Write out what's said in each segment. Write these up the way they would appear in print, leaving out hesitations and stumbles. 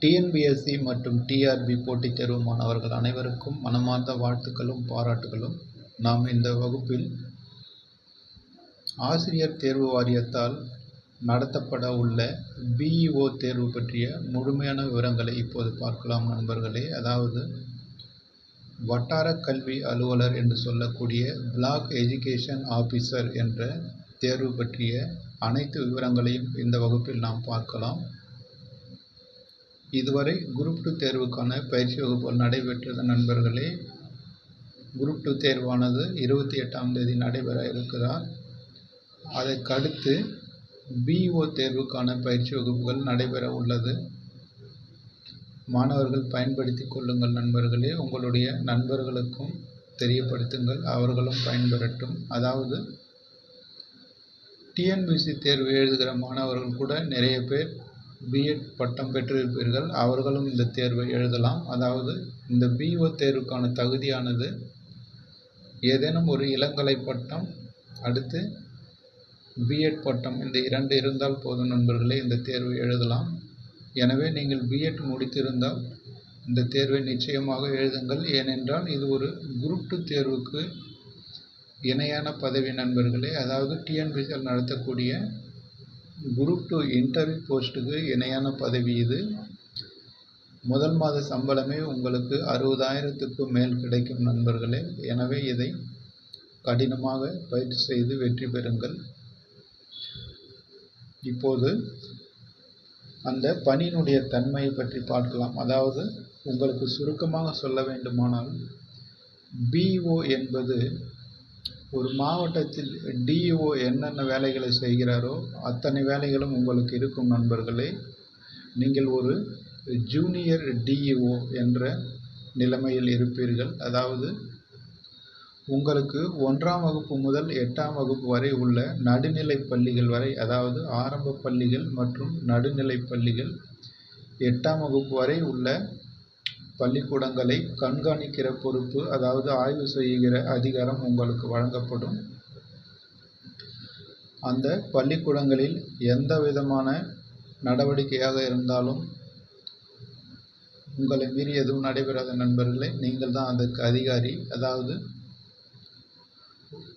TNPSC மற்றும் TRP போட்டித் தேர்வு மாணவர்கள் அனைவருக்கும் மனமார்ந்த வாழ்த்துக்களும் பாராட்டுகளும். நாம் இந்த வகுப்பில் ஆசிரியர் தேர்வு வாரியத்தால் நடத்தப்பட உள்ள பிஇஓ தேர்வு பற்றிய முழுமையான விவரங்களை இப்போது பார்க்கலாம் நண்பர்களே. அதாவது வட்டார கல்வி அலுவலர் என்று சொல்லக்கூடிய பிளாக் எஜுகேஷன் ஆஃபீஸர் என்ற தேர்வு பற்றிய அனைத்து விவரங்களையும் இந்த வகுப்பில் நாம் பார்க்கலாம். இதுவரை குரூப் 2 தேர்வுக்கான பயிற்சி வகுப்புகள் நடைபெற்றது நண்பர்களே. குரூப் 2 தேர்வானது 28ஆம் தேதி நடைபெற இருக்கிறார். அதற்கடுத்து பிஇஓ தேர்வுக்கான பயிற்சி வகுப்புகள் நடைபெற உள்ளது. மாணவர்கள் பயன்படுத்தி கொள்ளுங்கள் நண்பர்களே. உங்களுடைய நண்பர்களுக்கும் தெரியப்படுத்துங்கள், அவர்களும் பயன்பெறட்டும். அதாவது டிஎன்பிஎஸ்சி தேர்வு எழுதுகிற மாணவர்கள் கூட நிறைய பேர் பிஎட் பட்டம் பெற்றிருப்பீர்கள். அவர்களும் இந்த தேர்வை எழுதலாம். அதாவது இந்த பிஇஓ தேர்வுக்கான தகுதியானது ஏதேனும் ஒரு இளங்கலை பட்டம், அடுத்து பிஎட் பட்டம், இந்த 2 இருந்தால் போதும் நண்பர்களே, இந்த தேர்வை எழுதலாம். எனவே நீங்கள் பிஎட் முடித்திருந்தால் இந்த தேர்வை நிச்சயமாக எழுதுங்கள். ஏனென்றால் இது ஒரு குரூப் 2 தேர்வுக்கு இணையான பதவி நண்பர்களே. அதாவது டிஎன்பிஎஸ்சியால் நடத்தக்கூடிய குரூப் 2 இன்டர்வியூ போஸ்ட்டுக்கு இணையான பதவி இது. முதல் மாத சம்பளமே உங்களுக்கு 60,000க்கு மேல் கிடைக்கும் நண்பர்களே. எனவே இதை கடினமாக பயிற்சி செய்து வெற்றி பெறுங்கள். இப்போது அந்த பணியினுடைய தன்மையை பற்றி பார்க்கலாம். அதாவது உங்களுக்கு சுருக்கமாக சொல்ல வேண்டுமானால், பிஇஓ என்பது ஒரு மாவட்டத்தில் டிஇஓ என்னென்ன வேலைகளை செய்கிறாரோ அத்தனை வேலைகளும் உங்களுக்கு இருக்கும் நண்பர்களே. நீங்கள் ஒரு ஜூனியர் டிஇஓ என்ற நிலைமையில் இருப்பீர்கள். அதாவது உங்களுக்கு 1ஆம் வகுப்பு முதல் 8ஆம் வகுப்பு வரை உள்ள நடுநிலை பள்ளிகள் வரை, அதாவது ஆரம்ப பள்ளிகள் மற்றும் நடுநிலை பள்ளிகள், 8ஆம் வகுப்பு வரை உள்ள பள்ளிக்கூடங்களை கண்காணிக்கிற பொறுப்பு, அதாவது ஆய்வு செய்கிற அதிகாரம் உங்களுக்கு வழங்கப்படும். அந்த பள்ளிக்கூடங்களில் எந்த விதமான நடவடிக்கையாக இருந்தாலும் உங்களை மீறி எதுவும் நடைபெறாத நண்பர்களே. நீங்கள் தான் அதற்கு அதிகாரி. அதாவது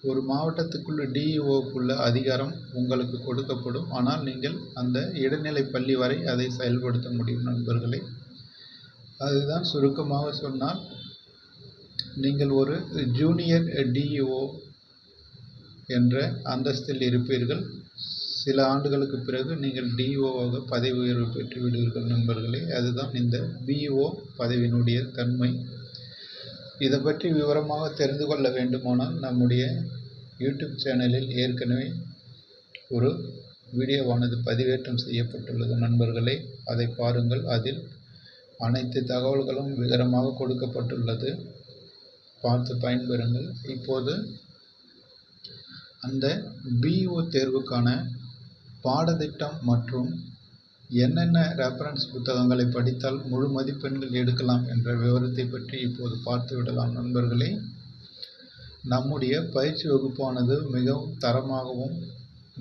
ஒரு மாவட்டத்துக்குள்ள டிஇஓக்குள்ள அதிகாரம் உங்களுக்கு கொடுக்கப்படும். ஆனால் நீங்கள் அந்த இடைநிலை பள்ளி வரை அதை செயல்படுத்த முடியும் நண்பர்களே. அதுதான் சுருக்கமாக சொன்னால் நீங்கள் ஒரு ஜூனியர் டிஇஓ என்ற அந்தஸ்தில் இருப்பீர்கள். சில ஆண்டுகளுக்கு பிறகு நீங்கள் டிஇஓவாக பதவி உயர்வு பெற்று விடுவீர்கள் நண்பர்களே. அதுதான் இந்த பிஇஓ பதவியினுடைய தன்மை. இதை பற்றி விவரமாக தெரிந்து கொள்ள வேண்டுமானால் நம்முடைய யூடியூப் சேனலில் ஏற்கனவே ஒரு வீடியோவானது பதிவேற்றம் செய்யப்பட்டுள்ளது நண்பர்களே. அதை பாருங்கள். அதில் அனைத்து தகவல்களும் விவரமாக கொடுக்கப்பட்டுள்ளது. பார்த்து பயன்பெறுங்கள். இப்போது அந்த பிஇஓ தேர்வுக்கான பாடத்திட்டம் மற்றும் என்னென்ன ரெஃபரன்ஸ் புத்தகங்களை படித்தால் முழு மதிப்பெண்கள் எடுக்கலாம் என்ற விவரத்தை பற்றி இப்போது பார்த்து விடலாம் நண்பர்களே. நம்முடைய பயிற்சி வகுப்பானது மிகவும் தரமாகவும்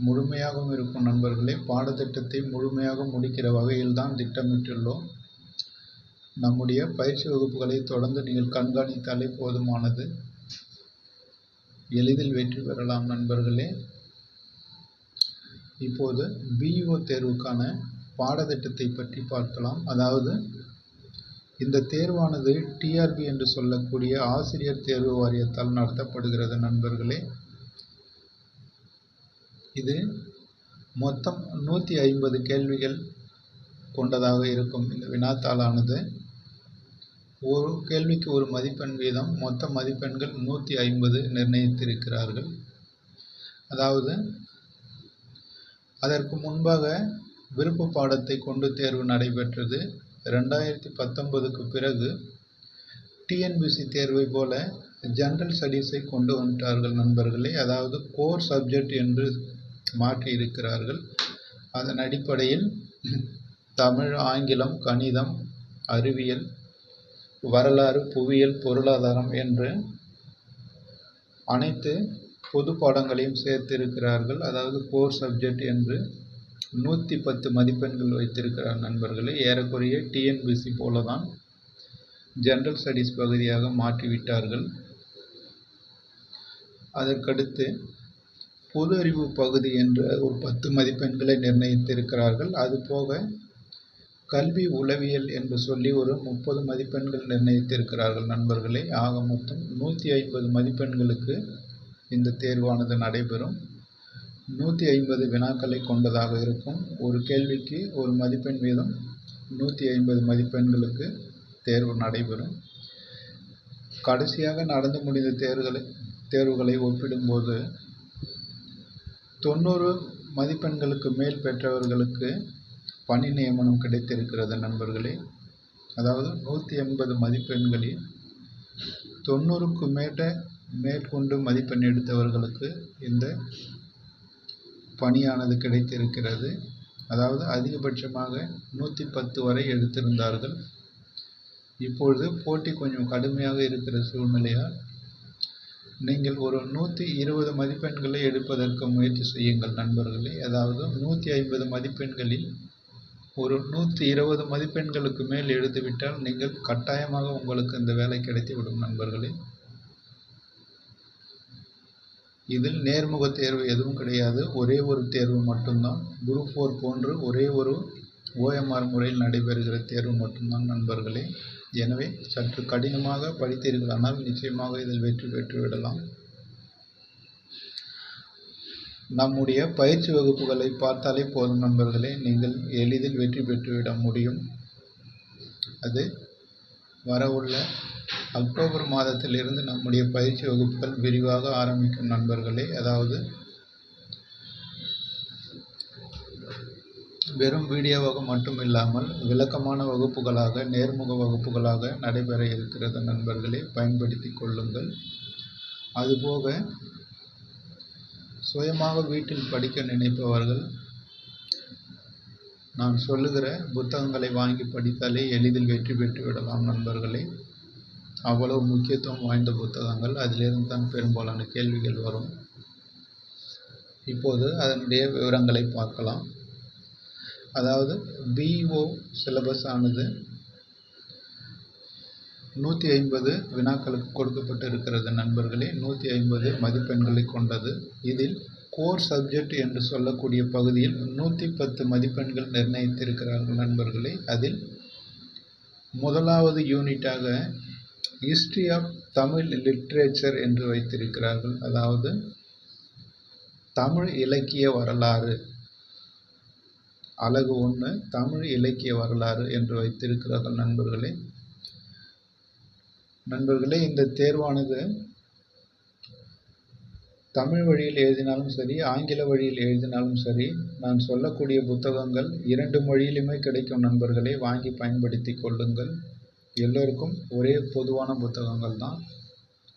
முழுமையாகவும் இருக்கும் நண்பர்களே. பாடத்திட்டத்தை முழுமையாக முடிக்கிற வகையில் தான் திட்டமிட்டுள்ளோம். நம்முடைய பயிற்சி வகுப்புகளை தொடர்ந்து நீங்கள் கண்காணித்தாலே போதுமானது. எளிதில் வெற்றி பெறலாம் நண்பர்களே. இப்போது பிஇஓ தேர்வுக்கான பாடத்திட்டத்தை பற்றி பார்க்கலாம். அதாவது இந்த தேர்வானது டிஆர்பி என்று சொல்லக்கூடிய ஆசிரியர் தேர்வு வாரியத்தால் நடத்தப்படுகிறது நண்பர்களே. இது மொத்தம் 150 கேள்விகள் கொண்டதாக இருக்கும். இந்த வினாத்தாளானது ஒரு கேள்விக்கு ஒரு மதிப்பெண் வீதம், மொத்த மதிப்பெண்கள் 150 நிர்ணயித்திருக்கிறார்கள். அதாவது அதற்கு முன்பாக விருப்ப பாடத்தை கொண்டு தேர்வு நடைபெற்றது. 2019க்கு பிறகு டிஎன்பிஎஸ்சி தேர்வை போல ஜெனரல் ஸ்டடீஸை கொண்டு வந்துட்டார்கள் நண்பர்களே. அதாவது கோர் சப்ஜெக்ட் என்று மாற்றி இருக்கிறார்கள். அதன் அடிப்படையில் தமிழ், ஆங்கிலம், கணிதம், அறிவியல், வரலாறு, புவியியல், பொருளாதாரம் என்று அனைத்து பொது பாடங்களையும் சேர்த்திருக்கிறார்கள். அதாவது கோர் சப்ஜெக்ட் என்று 110 மதிப்பெண்கள் வைத்திருக்கிறார் நண்பர்களே. ஏறக்குறைய டிஎன்பிஎஸ்சி போல தான் ஜெனரல் ஸ்டடீஸ் பகுதியாக மாற்றிவிட்டார்கள். அதற்கடுத்து பொது அறிவு பகுதி என்ற ஒரு 10 மதிப்பெண்களை நிர்ணயித்திருக்கிறார்கள். அதுபோக கல்வி உளவியல் என்று சொல்லி ஒரு 30 மதிப்பெண்கள் நிர்ணயித்திருக்கிறார்கள் நண்பர்களே. ஆக மொத்தம் 150 மதிப்பெண்களுக்கு இந்த தேர்வானது நடைபெறும். 150 வினாக்களை கொண்டதாக இருக்கும். ஒரு கேள்விக்கு ஒரு மதிப்பெண் வீதம் 150 மதிப்பெண்களுக்கு தேர்வு நடைபெறும். கடைசியாக நடந்து முடிந்த தேர்வுகளை ஒப்பிடும்போது 90 மதிப்பெண்களுக்கு மேல் பெற்றவர்களுக்கு பணி நியமனம் கிடைத்திருக்கிறது நண்பர்களே. அதாவது 180 மதிப்பெண்களில் 90க்கு மேற்கொண்டு மதிப்பெண் எடுத்தவர்களுக்கு இந்த பணியானது கிடைத்திருக்கிறது. அதாவது அதிகபட்சமாக 110 வரை எடுத்திருந்தார்கள். இப்பொழுது போட்டி கொஞ்சம் கடுமையாக இருக்கிற சூழ்நிலையால் நீங்கள் ஒரு 120 மதிப்பெண்களை எடுப்பதற்கு முயற்சி செய்யுங்கள் நண்பர்களே. அதாவது 150 மதிப்பெண்களில் ஒரு 120 மதிப்பெண்களுக்கு மேல் எடுத்துவிட்டால் நீங்கள் கட்டாயமாக உங்களுக்கு இந்த வேலை கிடைத்துவிடும் நண்பர்களே. இதில் நேர்முக தேர்வு எதுவும் கிடையாது. ஒரே ஒரு தேர்வு மட்டும்தான். குரூப் 4 போன்று ஒரே ஒரு OMR முறையில் நடைபெறுகிற தேர்வு மட்டும்தான் நண்பர்களே. எனவே சற்று கடினமாக படித்தீர்களானால் நிச்சயமாக இதில் வெற்றி பெற்று விடலாம். நம்முடைய பயிற்சி வகுப்புகளை பார்த்தாலே போதும் நண்பர்களே, நீங்கள் எளிதில் வெற்றி பெற்றுவிட முடியும். அது வரவுள்ள அக்டோபர் மாதத்திலிருந்து நம்முடைய பயிற்சி வகுப்புகள் விரிவாக ஆரம்பிக்கும் நண்பர்களே. அதாவது வெறும் வீடியோவாக மட்டும் இல்லாமல் விளக்கமான வகுப்புகளாக, நேர்முக வகுப்புகளாக நடைபெற இருக்கிறது நண்பர்களே. பயன்படுத்தி கொள்ளுங்கள். அதுபோக சுயமாக வீட்டில் படிக்க நினைப்பவர்கள் நான் சொல்லுகிற புத்தகங்களை வாங்கி படித்தாலே எளிதில் வெற்றி பெற்று விடலாம் நண்பர்களே. அவ்வளவு முக்கியத்துவம் வாய்ந்த புத்தகங்கள். அதிலிருந்து தான் பெரும்பாலான கேள்விகள் வரும். இப்போது அதனுடைய விவரங்களை பார்க்கலாம். அதாவது BO சிலபஸ் ஆனது 150 வினாக்களுக்கு கொடுக்கப்பட்டு இருக்கிறது நண்பர்களே. 150 மதிப்பெண்களை கொண்டது. இதில் கோர் சப்ஜெக்ட் என்று சொல்லக்கூடிய பகுதியில் 110 மதிப்பெண்கள் நிர்ணயித்திருக்கிறார்கள் நண்பர்களே. அதில் முதலாவது யூனிட்டாக ஹிஸ்டரி ஆஃப் தமிழ் லிட்ரேச்சர் என்று வைத்திருக்கிறார்கள். அதாவது தமிழ் இலக்கிய வரலாறு. அலகு 1 தமிழ் இலக்கிய வரலாறு என்று வைத்திருக்கிறார்கள் நண்பர்களே. இந்த தேர்வானது தமிழ் வழியில் எழுதினாலும் சரி, ஆங்கில வழியில் எழுதினாலும் சரி, நான் சொல்லக்கூடிய புத்தகங்கள் 2 மொழியிலுமே கிடைக்கும் நண்பர்களே. வாங்கி பயன்படுத்தி கொள்ளுங்கள். எல்லோருக்கும் ஒரே பொதுவான புத்தகங்கள் தான்.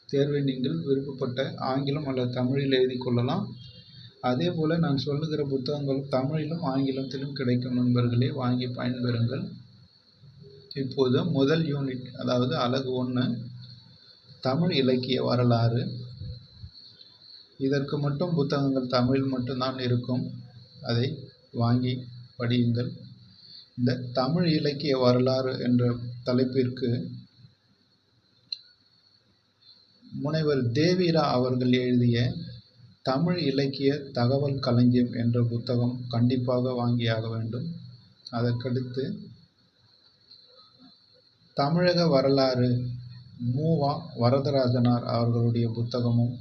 தேர்வை நீங்கள் விருப்பப்பட்ட ஆங்கிலம் அல்லது தமிழில் எழுதி கொள்ளலாம். அதே போல் நான் சொல்லுகிற புத்தகங்கள் தமிழிலும் ஆங்கிலத்திலும் கிடைக்கும் நண்பர்களே. வாங்கி பயன்பெறுங்கள். இப்போது முதல் யூனிட், அதாவது அலகு 1 தமிழ் இலக்கிய வரலாறு. இதற்கு மட்டும் புத்தகங்கள் தமிழ் மட்டும்தான் இருக்கும். அதை வாங்கி படியுங்கள். இந்த தமிழ் இலக்கிய வரலாறு என்ற தலைப்பிற்கு முனைவர் தேவிரா அவர்கள் எழுதிய தமிழ் இலக்கிய தகவல் களஞ்சியம் என்ற புத்தகம் கண்டிப்பாக வாங்கியாக வேண்டும். அதற்கடுத்து தமிழக வரலாறு மூவா வரதராஜனார் அவர்களுடைய புத்தகமும்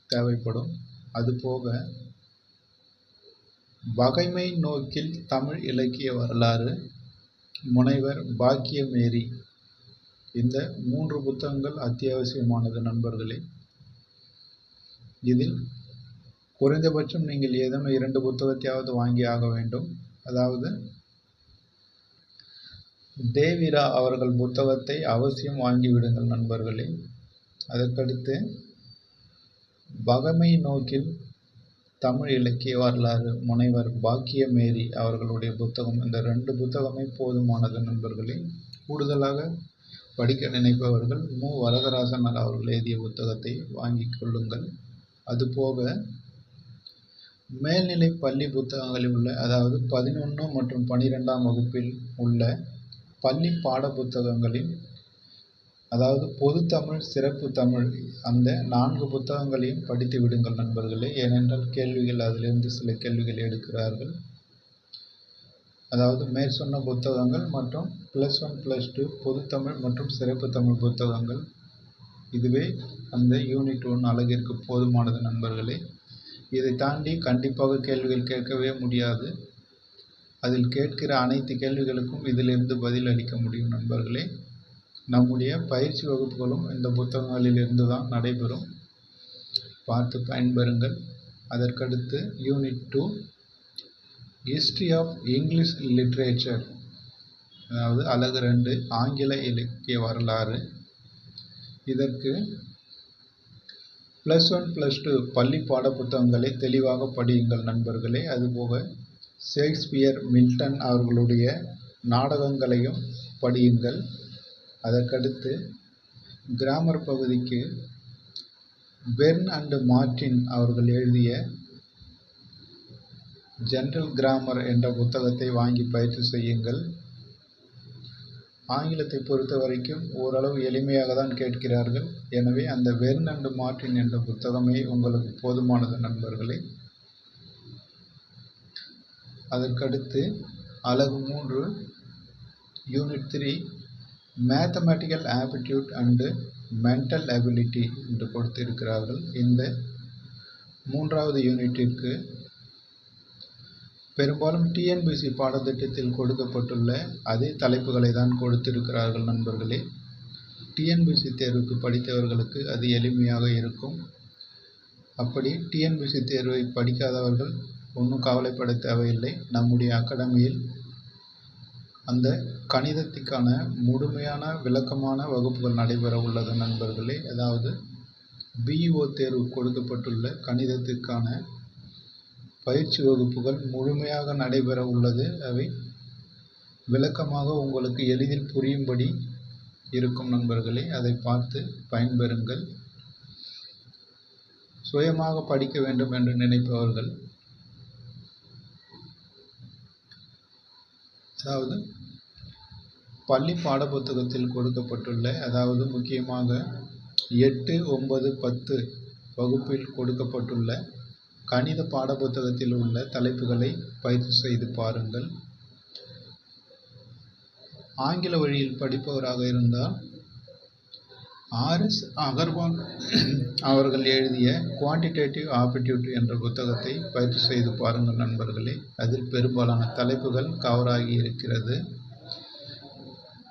தேவைப்படும். அதுபோக பகைமை நோக்கில் தமிழ் இலக்கிய வரலாறு முனைவர் பாக்கியமேரி. இந்த 3 புத்தகங்கள் அத்தியாவசியமானது நண்பர்களே. இதில் குறைந்தபட்சம் நீங்கள் ஏதேனும் 2 புத்தகத்தையாவது வாங்கி ஆக வேண்டும். அதாவது தேவிரா அவர்கள் புத்தகத்தை அவசியம் வாங்கிவிடுங்கள் நண்பர்களே. அதற்கடுத்து பகைமை நோக்கில் தமிழ் இலக்கிய வரலாறு முனைவர் பாக்கியமேரி அவர்களுடைய புத்தகம். இந்த 2 புத்தகமே போதுமானது நண்பர்களே. கூடுதலாக படிக்க நினைப்பவர்கள் வரதராசனார் அவர்கள் எழுதிய புத்தகத்தை வாங்கி கொள்ளுங்கள். அதுபோக மேல்நிலை பள்ளி புத்தகங்களில் உள்ள, அதாவது 11 மற்றும் 12ஆம் வகுப்பில் உள்ள பள்ளி பாட புத்தகங்களில், அதாவது பொதுத்தமிழ், சிறப்பு தமிழ், அந்த 4 புத்தகங்களையும் படித்து விடுங்கள் நண்பர்களே. ஏனென்றால் கேள்விகள் அதிலிருந்து சில கேள்விகள் எடுக்கிறார்கள். அதாவது மேற்சொன்ன புத்தகங்கள் மற்றும் +1 +2 பொதுத்தமிழ் மற்றும் சிறப்பு தமிழ் புத்தகங்கள், இதுவே அந்த யூனிட் 1 அலகிற்கு போதுமானது நண்பர்களே. இதை தாண்டி கண்டிப்பாக கேள்விகள் கேட்கவே முடியாது. அதில் கேட்கிற அனைத்து கேள்விகளுக்கும் இதிலிருந்து பதில் அளிக்க முடியும் நண்பர்களே. நம்முடைய பயிற்சி வகுப்புகளும் இந்த புத்தகங்களில் இருந்து தான் நடைபெறும். பார்த்து பயன்பெறுங்கள். அதற்கடுத்து unit 2 history of English literature, அதாவது அலகு 2 ஆங்கில இலக்கிய வரலாறு. இதற்கு +1 +2 பள்ளி பாட புத்தகங்களை தெளிவாக படியுங்கள் நண்பர்களே. அதுபோக ஷேக்ஸ்பியர், மில்டன் அவர்களுடைய நாடகங்களையும் படியுங்கள். அதற்கடுத்து கிராமர் பகுதிக்கு பெர்ன் அண்ட் மார்டின் அவர்கள் எழுதிய ஜெனரல் கிராமர் என்ற புத்தகத்தை வாங்கி பயிற்சி செய்யுங்கள். ஆங்கிலத்தை பொறுத்த வரைக்கும் ஓரளவு எளிமையாக தான் கேட்கிறார்கள். எனவே அந்த பெர்ன் அண்ட் மார்டின் என்ற புத்தகமே உங்களுக்கு போதுமானது நண்பர்களே. அதற்கடுத்து அலகு 3 unit 3 mathematical aptitude and mental ability என்று கொடுத்திருக்கிறார்கள். இந்த 3வது யூனிட்டிற்கு பெரும்பாலும் டிஎன்பிஎஸ்சி பாடத்திட்டத்தில் கொடுக்கப்பட்டுள்ள அதே தலைப்புகளை தான் கொடுத்திருக்கிறார்கள் நண்பர்களே. டிஎன்பிஎஸ்சி தேர்வுக்கு படித்தவர்களுக்கு அது எளிமையாக இருக்கும். அப்படி டிஎன்பிஎஸ்சி தேர்வை படிக்காதவர்கள் ஒன்றும் கவலைப்பட தேவையில்லை. நம்முடைய அகாடமியில் அந்த கணிதத்துக்கான முழுமையான விளக்கமான வகுப்புகள் நடைபெற உள்ளது நண்பர்களே. அதாவது பிஇஓ தேர்வு கொடுக்கப்பட்டுள்ள கணிதத்துக்கான பயிற்சி வகுப்புகள் முழுமையாக நடைபெற உள்ளது. அவை விளக்கமாக உங்களுக்கு எளிதில் புரியும்படி இருக்கும் நண்பர்களே. அதை பார்த்து பயன்பெறுங்கள். சுயமாக படிக்க வேண்டும் என்று நினைப்பவர்கள், அதாவது பள்ளி பாடப்புத்தகத்தில் கொடுக்கப்பட்டுள்ள, அதாவது முக்கியமாக 8, 9, 10 வகுப்பில் கொடுக்கப்பட்டுள்ள கணித பாடப்புத்தகத்தில் உள்ள தலைப்புகளை பயிற்சி செய்து பாருங்கள். ஆங்கில வழியில் படிப்பவராக இருந்தால் RS அகர்வால் அவர்கள் எழுதிய குவான்டிடேட்டிவ் ஆப்டிடியூட் என்ற புத்தகத்தை பயிற்சி செய்து பாருங்கள் நண்பர்களே. அதில் பெரும்பாலான தலைப்புகள் கவராகி இருக்கிறது.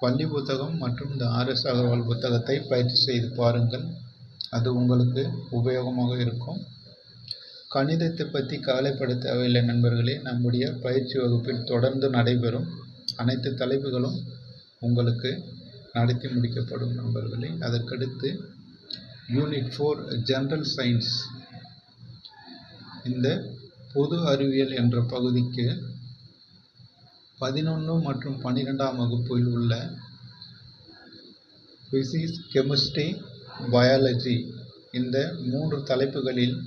பள்ளி புத்தகம் மற்றும் இந்த RS அகர்வால் புத்தகத்தை பயிற்சி செய்து பாருங்கள். அது உங்களுக்கு உபயோகமாக இருக்கும். கணிதத்தை பற்றி கவலைப்பட தேவையில்லை நண்பர்களே. நம்முடைய பயிற்சி வகுப்பில் தொடர்ந்து நடைபெறும் அனைத்து தலைப்புகளும் உங்களுக்கு நடத்தி முடிக்கப்படும் நண்பர்களே. அதற்கடுத்து யூனிட் 4 ஜெனரல் சயின்ஸ், இந்த பொது அறிவியல் என்ற பகுதிக்கு 11 மற்றும் 12ஆம் வகுப்பில் உள்ள பிசிக்ஸ், கெமிஸ்ட்ரி, பயாலஜி இந்த 3 தலைப்புகளில்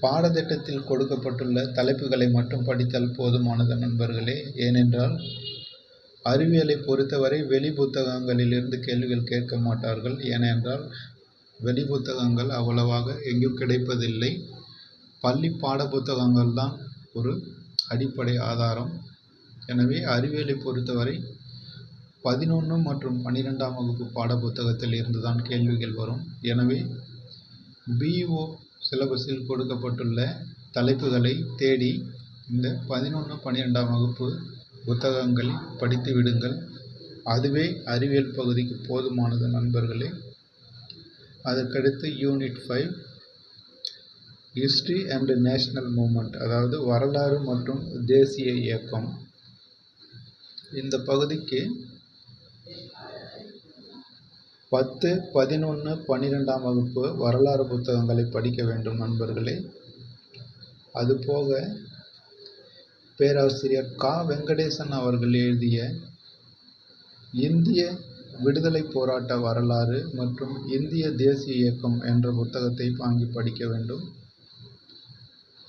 பாடத்திட்டத்தில் கொடுக்கப்பட்டுள்ள தலைப்புகளை மட்டும் படித்தால் போதுமானது நண்பர்களே. ஏனென்றால் அறிவியலை பொறுத்தவரை வெளி புத்தகங்களிலிருந்து கேள்விகள் கேட்க மாட்டார்கள். ஏனென்றால் வெளி புத்தகங்கள் அவ்வளவாக எங்கும் கிடைப்பதில்லை. பள்ளி பாட புத்தகங்கள் தான் ஒரு அடிப்படை ஆதாரம். எனவே அறிவியலை பொறுத்தவரை 11 மற்றும் 12ஆம் வகுப்பு பாட புத்தகத்தில் இருந்து தான் கேள்விகள் வரும். எனவே பிஇஓ சிலபஸில் கொடுக்கப்பட்டுள்ள தலைப்புகளை தேடி இந்த 11, 12ஆம் வகுப்பு புத்தகங்களை படித்து விடுங்கள். அதுவே அறிவியல் பகுதிக்கு போதுமானது நண்பர்களே. அதற்கடுத்து unit 5 history and national moment, அதாவது வரலாறு மற்றும் தேசிய இயக்கம். இந்த பகுதிக்கு 10, 11, 12ஆம் வகுப்பு வரலாறு புத்தகங்களை படிக்க வேண்டும் நண்பர்களே. அதுபோக பேராசிரியர் கா. வெங்கடேசன் அவர்கள் எழுதிய இந்திய விடுதலை போராட்ட வரலாறு மற்றும் இந்திய தேசிய இயக்கம் என்ற புத்தகத்தை வாங்கி படிக்க வேண்டும்.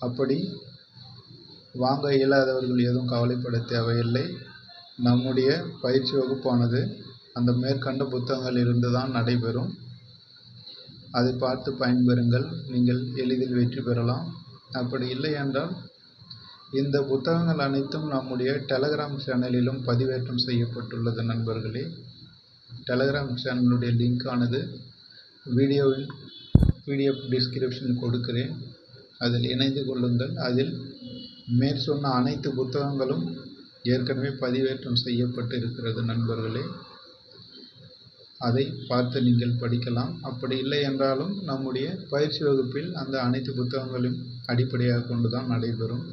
அப்படி வாங்க இயலாதவர்கள் எதுவும் கவலைப்பட தேவையில்லை. நம்முடைய பயிற்சி வகுப்பானது அந்த மேற்கண்ட புத்தகங்கள் இருந்து தான் நடைபெறும். அதை பார்த்து பயன்பெறுங்கள். நீங்கள் எளிதில் வெற்றி பெறலாம். அப்படி இல்லை என்றால் இந்த புத்தகங்கள் அனைத்தும் நம்முடைய டெலகிராம் சேனலிலும் பதிவேற்றம் செய்யப்பட்டுள்ளது நண்பர்களே. டெலகிராம் சேனலுடைய லிங்க் ஆனது வீடியோவில் PDF டிஸ்கிரிப்ஷன் கொடுக்கிறேன். அதில் இணைந்து கொள்ளுங்கள். அதில் மேற் சொன்ன அனைத்து புத்தகங்களும் ஏற்கனவே பதிவேற்றம் செய்யப்பட்டு இருக்கிறது நண்பர்களே. அதை பார்த்து நீங்கள் படிக்கலாம். அப்படி இல்லை என்றாலும் நம்முடைய பயிற்சி வகுப்பில் அந்த அனைத்து புத்தகங்களையும் அடிப்படையாக கொண்டு தான் நடைபெறும்.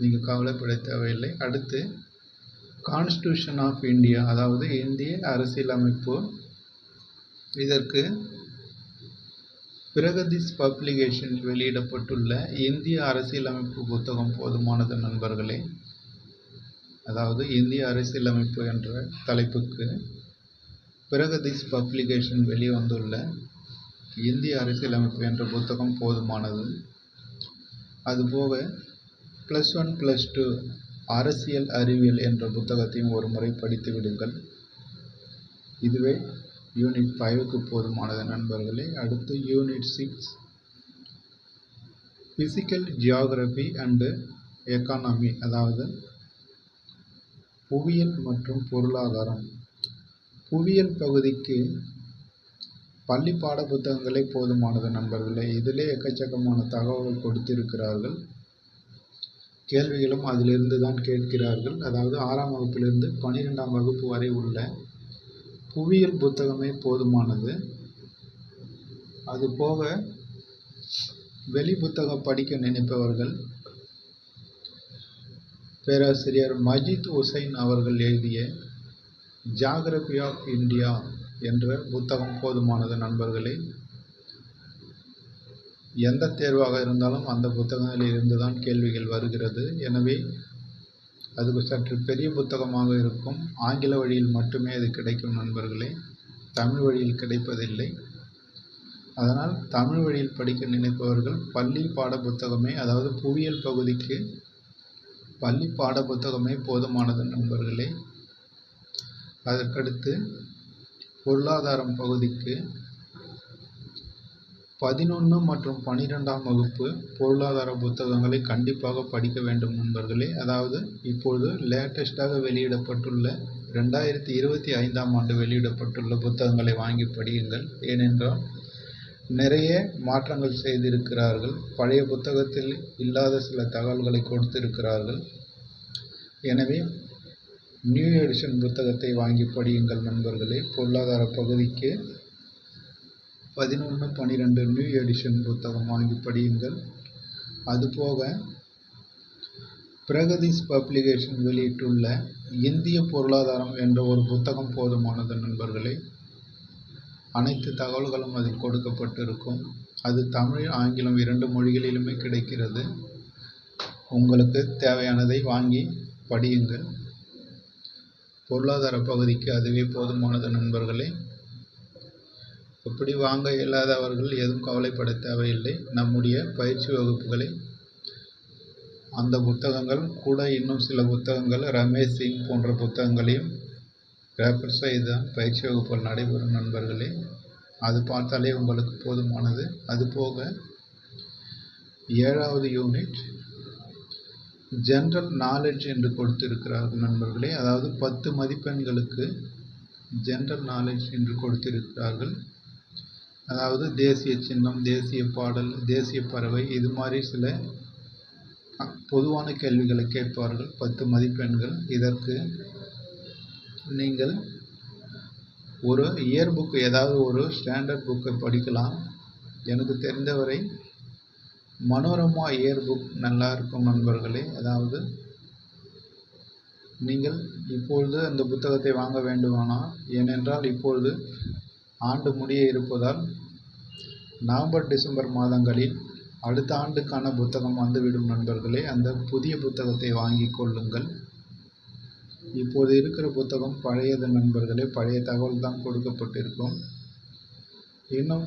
நீங்கள் கவலைப்பட தேவையில்லை. அடுத்து கான்ஸ்டியூஷன் ஆஃப் இந்தியா, அதாவது இந்திய அரசியலமைப்பு. இதற்கு பிரகதீஷ் பப்ளிகேஷனில் வெளியிடப்பட்டுள்ள இந்திய அரசியலமைப்பு புத்தகம் போதுமானது நண்பர்களே. அதாவது இந்திய அரசியலமைப்பு என்ற தலைப்புக்கு பிரகதீஷ் பப்ளிகேஷன் வெளிவந்துள்ள இந்திய அரசியலமைப்பு என்ற புத்தகம் போதுமானது. அதுபோக +1 +2 அரசியல் அறிவியல் என்ற புத்தகத்தையும் ஒரு முறை படித்து விடுங்கள். இதுவே யூனிட் 5க்கு போதுமானது நண்பர்களே. அடுத்து unit 6 physical geography and economy, அதாவது புவியியல் மற்றும் பொருளாதாரம். புவியியல் பகுதிக்கு பள்ளி பாட புத்தகங்களே போதுமானது நண்பர்களே. இதிலே எக்கச்சக்கமான தகவல்கள் கொடுத்திருக்கிறார்கள். கேள்விகளும் அதிலிருந்து தான் கேட்கிறார்கள். அதாவது 6ஆம் வகுப்பிலிருந்து 12ஆம் வகுப்பு வரை உள்ள புவியியல் புத்தகமே போதுமானது. அதுபோக வெளி புத்தகம் படிக்க நினைப்பவர்கள் பேராசிரியர் மஜித் ஹுசைன் அவர்கள் எழுதிய ஜியாகிரபி ஆஃப் இந்தியா என்ற புத்தகம் போதுமானது நண்பர்களே. எந்த தேர்வாக இருந்தாலும் அந்த புத்தகங்களில் இருந்து தான் கேள்விகள் வருகிறது. எனவே அது சற்று பெரிய புத்தகமாக இருக்கும். ஆங்கில வழியில் மட்டுமே அது கிடைக்கும் நண்பர்களே. தமிழ் வழியில் கிடைப்பதில்லை. அதனால் தமிழ் வழியில் படிக்க நினைப்பவர்கள் பள்ளி பாட புத்தகமே, அதாவது புவியியல் பகுதிக்கு பள்ளி பாட புத்தகமே போதுமானது நண்பர்களே. அதற்கடுத்து பொருளாதாரம் பகுதிக்கு 11 மற்றும் 12ஆம் வகுப்பு பொருளாதார புத்தகங்களை கண்டிப்பாக படிக்க வேண்டும் நண்பர்களே. அதாவது இப்பொழுது லேட்டஸ்டாக வெளியிடப்பட்டுள்ள 2025ஆம் ஆண்டு வெளியிடப்பட்டுள்ள புத்தகங்களை வாங்கி படியுங்கள். ஏனென்றால் நிறைய மாற்றங்கள் செய்திருக்கிறார்கள். பழைய புத்தகத்தில் இல்லாத சில தகவல்களை கொடுத்திருக்கிறார்கள். எனவே நியூ எடிஷன் புத்தகத்தை வாங்கி படியுங்கள் நண்பர்களே. பொருளாதார பகுதிக்கு 11, 12 நியூ எடிஷன் புத்தகம் வாங்கி படியுங்கள். அதுபோக பிரகதீஷ் பப்ளிகேஷன் வெளியிட்டுள்ள இந்திய பொருளாதாரம் என்ற ஒரு புத்தகம் போதுமானது நண்பர்களே. அனைத்து தகவல்களும் அதில் கொடுக்கப்பட்டிருக்கும். அது தமிழ், ஆங்கிலம் 2 மொழிகளிலுமே கிடைக்கிறது. உங்களுக்கு தேவையானதை வாங்கி படியுங்கள். பொருளாதார பகுதிக்கு அதுவே போதுமானது நண்பர்களே. இப்படி வாங்க இயலாதவர்கள் எதுவும் கவலைப்பட தேவையில்லை. நம்முடைய பயிற்சி வகுப்புகளை அந்த புத்தகங்கள் கூட இன்னும் சில புத்தகங்கள் ரமேஷ் சிங் போன்ற புத்தகங்களையும் ரெஃபர் செய்து பயிற்சி வகுப்புகள் நடைபெறும் நண்பர்களே. அது பார்த்தாலே உங்களுக்கு போதுமானது. அதுபோக 7வது யூனிட் ஜென்ரல் நாலேஜ் என்று கொடுத்திருக்கிறார்கள் நண்பர்களே. அதாவது 10 மதிப்பெண்களுக்கு ஜென்ரல் நாலேஜ் என்று கொடுத்திருக்கிறார்கள். அதாவது தேசிய சின்னம், தேசிய பாடல், தேசிய பறவை, இது மாதிரி சில பொதுவான கேள்விகளை கேட்பார்கள். 10 மதிப்பெண்கள். இதற்கு நீங்கள் ஒரு இயர் புக், ஏதாவது ஒரு ஸ்டாண்டர்ட் புக்கை படிக்கலாம். எனக்கு தெரிந்தவரை மனோரமா இயர் புக் நல்லா இருக்கும் நண்பர்களே. அதாவது நீங்கள் இப்பொழுது அந்த புத்தகத்தை வாங்க வேண்டுமானால், ஏனென்றால் இப்பொழுது ஆண்டு முடிய இருப்பதால் நவம்பர், டிசம்பர் மாதங்களில் அடுத்த ஆண்டுக்கான புத்தகம் வந்துவிடும் நண்பர்களே. அந்த புதிய புத்தகத்தை வாங்கி கொள்ளுங்கள். இப்போது இருக்கிற புத்தகம் பழையது நண்பர்களே. பழைய தகவல் தான் கொடுக்கப்பட்டிருக்கும். இன்னும்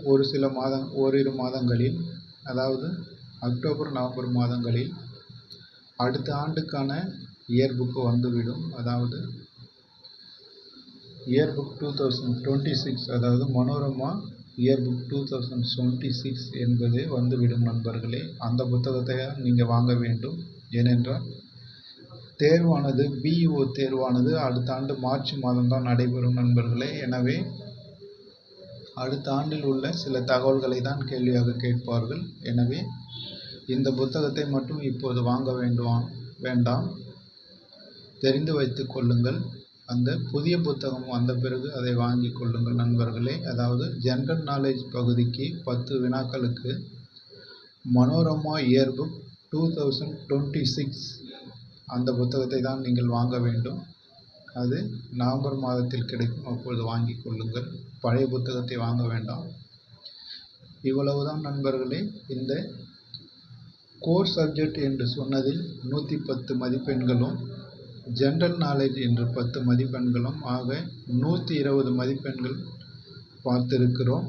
ஓரிரு மாதங்களில், அதாவது அக்டோபர் நவம்பர் மாதங்களில் அடுத்த ஆண்டுக்கான இயர் புக் வந்துவிடும். அதாவது இயர் புக் 2026, அதாவது மனோரமா இயர் புக் 2026 என்பது வந்துவிடும் நண்பர்களே. அந்த புத்தகத்தை நீங்கள் வாங்க வேண்டும். ஏனென்றால் தேர்வானது பிஇஓ தேர்வானது அடுத்த ஆண்டு மார்ச் மாதம்தான் நடைபெறும் நண்பர்களே. எனவே அடுத்த ஆண்டில் உள்ள சில தகவல்களை தான் கேள்வியாக கேட்பார்கள். எனவே இந்த புத்தகத்தை மட்டும் இப்போது வாங்க வேண்டாம், தெரிந்து வைத்துக் கொள்ளுங்கள். அந்த புதிய புத்தகம் வந்த பிறகு அதை வாங்கி கொள்ளுங்கள் நண்பர்களே. அதாவது ஜென்ரல் நாலேஜ் பகுதிக்கு 10 வினாக்களுக்கு மனோரமா இயர் புக் 2026 அந்த புத்தகத்தை தான் நீங்கள் வாங்க வேண்டும். அது நவம்பர் மாதத்தில் கிடைக்கும், அப்பொழுது வாங்கி கொள்ளுங்கள். பழைய புத்தகத்தை வாங்க வேண்டாம். இவ்வளவுதான் நண்பர்களே. இந்த கோர் சப்ஜெக்ட் என்று சொன்னதில் 110 மதிப்பெண்களும், ஜென்ரல் நாலேஜ் என்று 10 மதிப்பெண்களும், ஆக 120 மதிப்பெண்கள் பார்த்திருக்கிறோம்.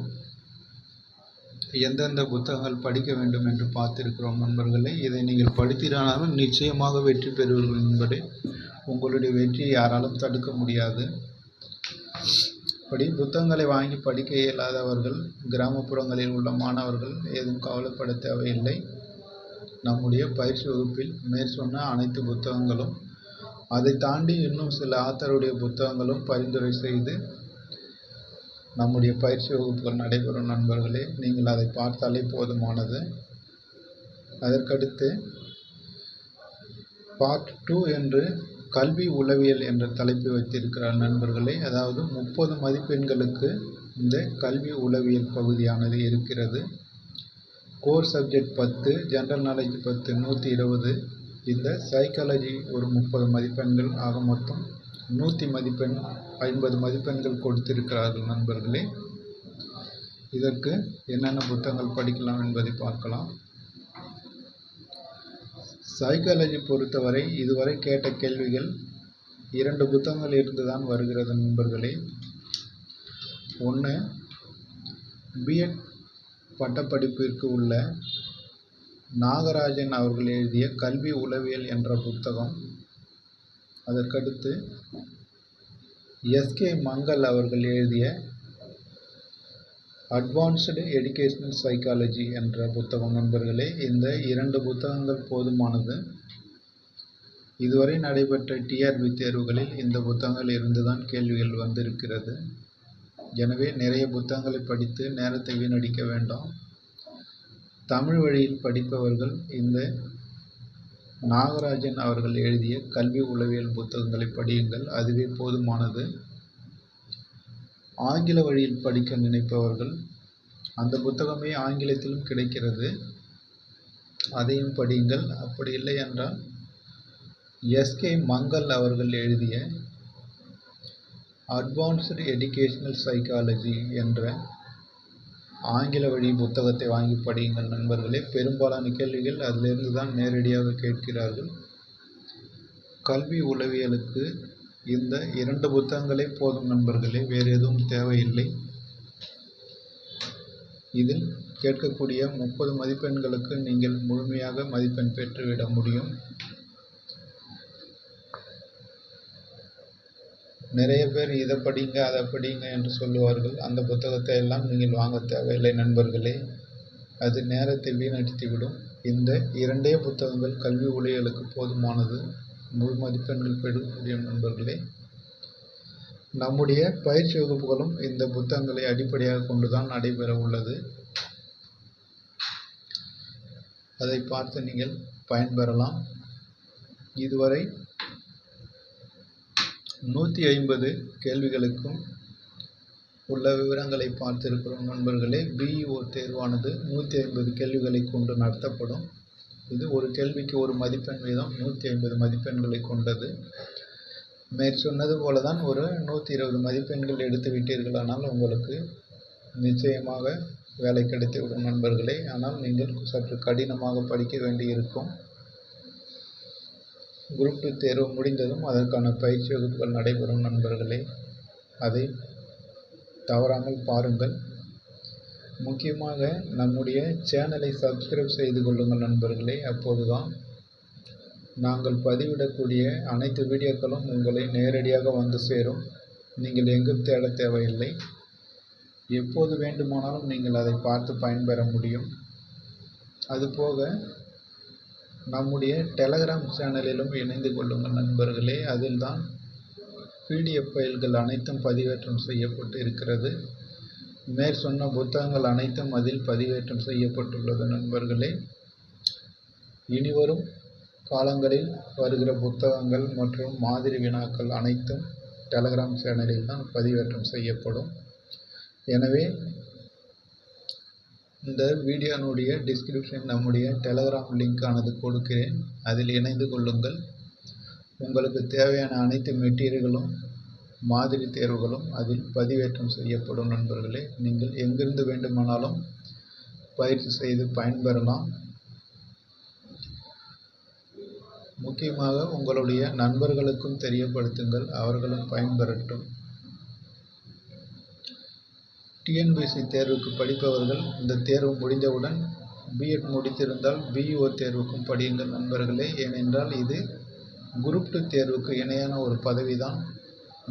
எந்தெந்த புத்தகங்கள் படிக்க வேண்டும் என்று பார்த்திருக்கிறோம் நண்பர்களே. இதை நீங்கள் படித்தீரானாலும் நிச்சயமாக வெற்றி பெறுவீர்கள் என்பதை, உங்களுடைய வெற்றியை யாராலும் தடுக்க முடியாது. புத்தகங்களை வாங்கி படிக்க இயலாதவர்கள், கிராமப்புறங்களில் உள்ள மாணவர்கள் ஏதும் கவலைப்பட தேவையில்லை. நம்முடைய பயிற்சி வகுப்பில் மேற்சொன்ன அனைத்து புத்தகங்களும், அதை தாண்டி இன்னும் சில ஆத்தருடைய புத்தகங்களும் பரிந்துரை செய்து நம்முடைய பயிற்சி வகுப்புகள் நடைபெறும் நண்பர்களே. நீங்கள் அதை பார்த்தாலே போதுமானது. அதற்கடுத்து பார்ட் 2 என்று கல்வி உளவியல் என்ற தலைப்பு வைத்திருக்கிறார் நண்பர்களே. அதாவது 30 மதிப்பெண்களுக்கு இந்த கல்வி உளவியல் பகுதியானது இருக்கிறது. Core subject 10, general knowledge 10, 120. இந்த சைக்காலஜி ஒரு 30 மதிப்பெண்கள், ஆக மொத்தம் 150 மதிப்பெண்கள் கொடுத்திருக்கிறார்கள் நண்பர்களே. இதற்கு என்னென்ன புத்தகங்கள் படிக்கலாம் என்பதை பார்க்கலாம். சைக்காலஜி பொறுத்தவரை இதுவரை கேட்ட கேள்விகள் 2 புத்தகங்கள் இருந்துதான் வருகிறது நண்பர்களே. ஒன்று, பிஎட் பட்டப்படிப்பிற்கு உள்ள நாகராஜன் அவர்கள் எழுதிய கல்வி உளவியல் என்ற புத்தகம். அதற்கடுத்து எஸ்கே மங்கள் அவர்கள் எழுதிய அட்வான்ஸ்டு எஜுகேஷனல் சைக்காலஜி என்ற புத்தகம் நண்பர்களே. இந்த 2 புத்தகங்கள் போதுமானது. இதுவரை நடைபெற்ற டிஆர்பி தேர்வுகளில் இந்த புத்தகங்கள் இருந்துதான் கேள்விகள் வந்திருக்கிறது. எனவே நிறைய புத்தகங்களை படித்து நேரத்தை வீணடிக்க வேண்டாம். தமிழ் வழியில் படிப்பவர்கள் இந்த நாகராஜன் அவர்கள் எழுதிய கல்வி உளவியல் புத்தகங்களை படியுங்கள், அதுவே போதுமானது. ஆங்கில வழியில் படிக்க நினைப்பவர்கள், அந்த புத்தகமே ஆங்கிலத்திலும் கிடைக்கிறது, அதையும் படியுங்கள். அப்படி இல்லை என்றால் எஸ்கே மங்கள் அவர்கள் எழுதிய அட்வான்ஸ்டு எஜுகேஷனல் சைக்காலஜி என்ற ஆங்கில வழி புத்தகத்தை வாங்கி படியுங்கள் நண்பர்களே. பெரும்பாலான கேள்விகள் அதிலிருந்து தான் நேரடியாக கேட்கிறார்கள். கல்வி உளவியலுக்கு இந்த 2 புத்தகங்களே போதும் நண்பர்களே, வேறு எதுவும் தேவையில்லை. இதில் கேட்கக்கூடிய 30 மதிப்பெண்களுக்கு நீங்கள் முழுமையாக மதிப்பெண் பெற்றுவிட முடியும். நிறைய பேர் இதை படிங்க அதை படிங்க என்று சொல்லுவார்கள். அந்த புத்தகத்தை எல்லாம் நீங்கள் வாங்க தேவையில்லை நண்பர்களே, அது நேரத்தை வீணடித்துவிடும். இந்த 2 புத்தகங்கள் கல்வி உளவியலுக்கு போதுமானது, முழு மதிப்பெண்கள் பெற முடியும் நண்பர்களே. நம்முடைய பயிற்சி வகுப்புகளும் இந்த புத்தகங்களை அடிப்படையாக கொண்டுதான் நடைபெற உள்ளது. அதை பார்த்து நீங்கள் பயன்பெறலாம். இதுவரை 150 கேள்விகளுக்கும் உள்ள விவரங்களை பார்த்திருக்கிறோம் நண்பர்களே. பிஇஓ தேர்வானது 150 கேள்விகளை கொண்டு நடத்தப்படும். இது ஒரு கேள்விக்கு 1 மதிப்பெண் வீதம் 150 மதிப்பெண்களை கொண்டது. மேற்சொன்னது போல தான் ஒரு 120 மதிப்பெண்கள் எடுத்து விட்டீர்களானால் உங்களுக்கு நிச்சயமாக வேலை கிடைத்துவிடும் நண்பர்களே. ஆனால் நீங்கள் சற்று கடினமாக படிக்க வேண்டியிருக்கும். குரூப் 2 தேர்வு முடிந்ததும் அதற்கான பயிற்சி வகுப்புகள் நடைபெறும் நண்பர்களே, அதை தவறாமல் பாருங்கள். முக்கியமாக நம்முடைய சேனலை சப்ஸ்கிரைப் செய்து கொள்ளுங்கள் நண்பர்களே. அப்போதுதான் நாங்கள் பதிவிடக்கூடிய அனைத்து வீடியோக்களும் உங்களை நேரடியாக வந்து சேரும். நீங்கள் எங்கும் தேட தேவையில்லை. எப்போது வேண்டுமானாலும் நீங்கள் அதை பார்த்து பயன்பெற முடியும். அதுபோக நம்முடைய டெலகிராம் சேனலிலும் இணைந்து கொள்ளுங்கள் நண்பர்களே. அதில்தான் PDF ஃபைல்கள் அனைத்தும் பதிவேற்றம் செய்யப்பட்டு இருக்கிறது. மேற்சொன்ன புத்தகங்கள் அனைத்தும் அதில் பதிவேற்றம் செய்யப்பட்டுள்ளது நண்பர்களே. இனிவரும் காலங்களில் வருகிற புத்தகங்கள் மற்றும் மாதிரி வினாக்கள் அனைத்தும் டெலகிராம் சேனலில் தான் பதிவேற்றம் செய்யப்படும். எனவே இந்த வீடியோனுடைய டிஸ்கிரிப்ஷன் நம்முடைய டெலகிராம் லிங்க் ஆனது கொடுக்கிறேன். அதில் இணைந்து கொள்ளுங்கள். உங்களுக்கு தேவையான அனைத்து மெட்டீரியல்களும் மாதிரி தேர்வுகளும் அதில் பதிவேற்றம் செய்யப்படும் நண்பர்களே. நீங்கள் எங்கிருந்து வேண்டுமானாலும் பயிற்சி செய்து பயன்பெறலாம். முக்கியமாக உங்களுடைய நண்பர்களுக்கும் தெரியப்படுத்துங்கள், அவர்களும் பயன்பெறட்டும். TNPSC தேர்வுக்கு படிப்பவர்கள் இந்த தேர்வு முடிந்தவுடன் B.Ed முடித்திருந்தால் BEO தேர்வுக்கும் படியுங்கள் நண்பர்களே. ஏனென்றால் இது குரூப் 2 தேர்வுக்கு இணையான ஒரு பதவி தான்.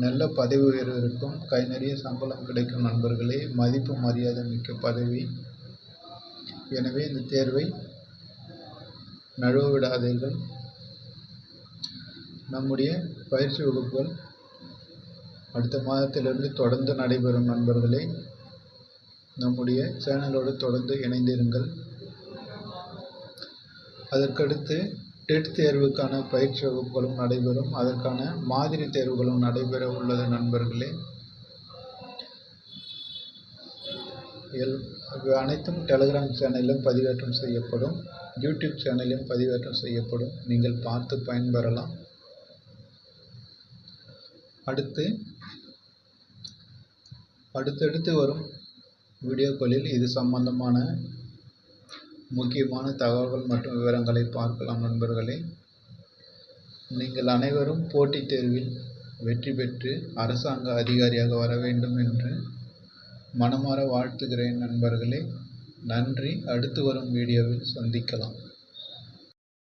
நல்ல பதவி உயர்வு இருக்கும், கை நிறைய சம்பளம் கிடைக்கும் நண்பர்களே. மதிப்பு மரியாதை மிக்க பதவி. எனவே இந்த தேர்வை நழுவ விடாதீர்கள். நம்முடைய பயிற்சி வகுப்புகள் அடுத்த மாதத்திலிருந்து தொடர்ந்து நடைபெறும் நண்பர்களே. நம்முடைய சேனலோடு தொடர்ந்து இணைந்திருங்கள். அதற்கடுத்து டெட் தேர்வுக்கான பயிற்சி வகுப்புகளும் நடைபெறும். அதற்கான மாதிரி தேர்வுகளும் நடைபெற உள்ளது நண்பர்களே. அனைத்தும் டெலகிராம் சேனலிலும் பதிவேற்றம் செய்யப்படும், யூடியூப் சேனலிலும் பதிவேற்றம் செய்யப்படும். நீங்கள் பார்த்து பயன்பெறலாம். அடுத்தடுத்து வரும் வீடியோக்களில் இது சம்பந்தமான முக்கியமான தகவல்கள் மற்றும் விவரங்களை பார்க்கலாம் நண்பர்களே. நீங்கள் அனைவரும் போட்டித் தேர்வில் வெற்றி பெற்று அரசாங்க அதிகாரியாக வர வேண்டும் என்று மனமாற வாழ்த்துகிறேன் நண்பர்களே. நன்றி. அடுத்து வரும் வீடியோவில் சந்திக்கலாம்.